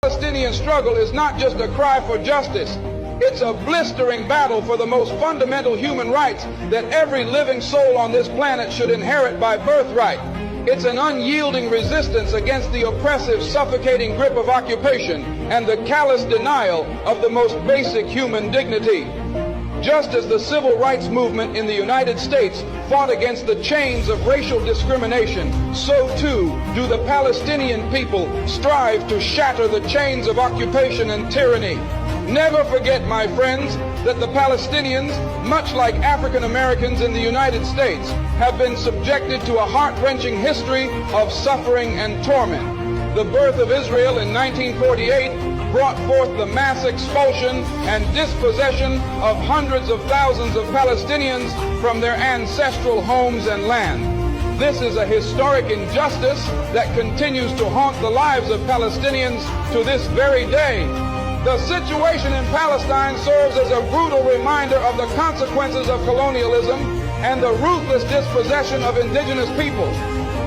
Palestinian struggle is not just a cry for justice. It's a blistering battle for the most fundamental human rights that every living soul on this planet should inherit by birthright. It's an unyielding resistance against the oppressive, suffocating grip of occupation and the callous denial of the most basic human dignity. Just as the civil rights movement in the United States fought against the chains of racial discrimination, so too do the Palestinian people strive to shatter the chains of occupation and tyranny. Never forget, my friends, that the Palestinians, much like African Americans in the United States, have been subjected to a heart-wrenching history of suffering and torment. The birth of Israel in 1948 brought forth the mass expulsion and dispossession of hundreds of thousands of Palestinians from their ancestral homes and land. This is a historic injustice that continues to haunt the lives of Palestinians to this very day. The situation in Palestine serves as a brutal reminder of the consequences of colonialism and the ruthless dispossession of indigenous peoples.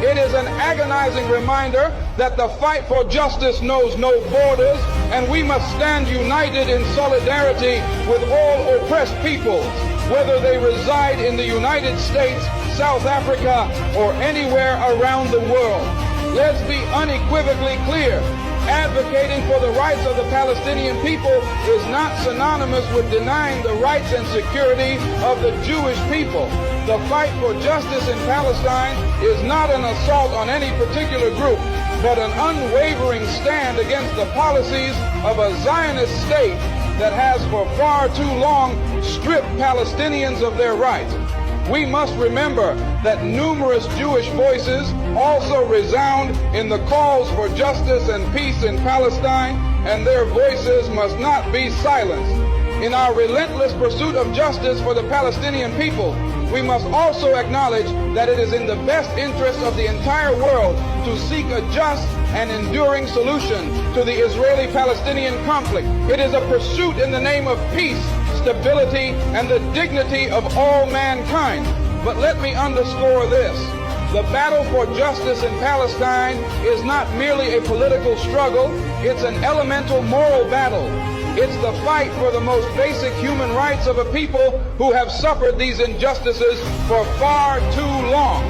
It is an agonizing reminder that the fight for justice knows no borders, and we must stand united in solidarity with all oppressed peoples, whether they reside in the United States, South Africa, or anywhere around the world. Let's be unequivocally clear. Advocating for the rights of the Palestinian people is not synonymous with denying the rights and security of the Jewish people. The fight for justice in Palestine is not an assault on any particular group, but an unwavering stand against the policies of a Zionist state that has for far too long stripped Palestinians of their rights. We must remember that numerous Jewish voices also resound in the calls for justice and peace in Palestine, and their voices must not be silenced. In our relentless pursuit of justice for the Palestinian people, we must also acknowledge that it is in the best interest of the entire world to seek a just and enduring solution to the Israeli-Palestinian conflict. It is a pursuit in the name of peace, stability, and the dignity of all mankind. But let me underscore this. The battle for justice in Palestine is not merely a political struggle, it's an elemental moral battle. It's the fight for the most basic human rights of a people who have suffered these injustices for far too long.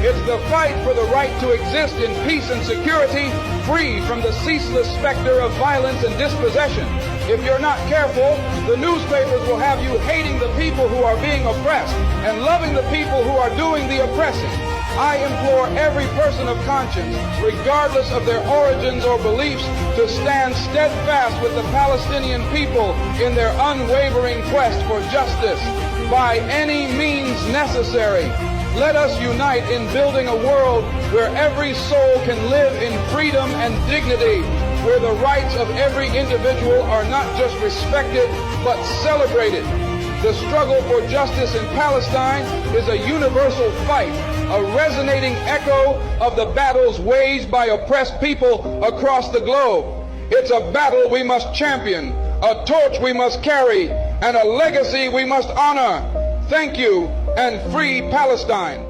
It's the fight for the right to exist in peace and security, free from the ceaseless specter of violence and dispossession. If you're not careful, the newspapers will have you hating the people who are being oppressed and loving the people who are doing the oppressing. I implore every person of conscience, regardless of their origins or beliefs, to stand steadfast with the Palestinian people in their unwavering quest for justice by any means necessary. Let us unite in building a world where every soul can live in freedom and dignity, where the rights of every individual are not just respected, but celebrated. The struggle for justice in Palestine is a universal fight, a resonating echo of the battles waged by oppressed people across the globe. It's a battle we must champion, a torch we must carry, and a legacy we must honor. Thank you, and free Palestine.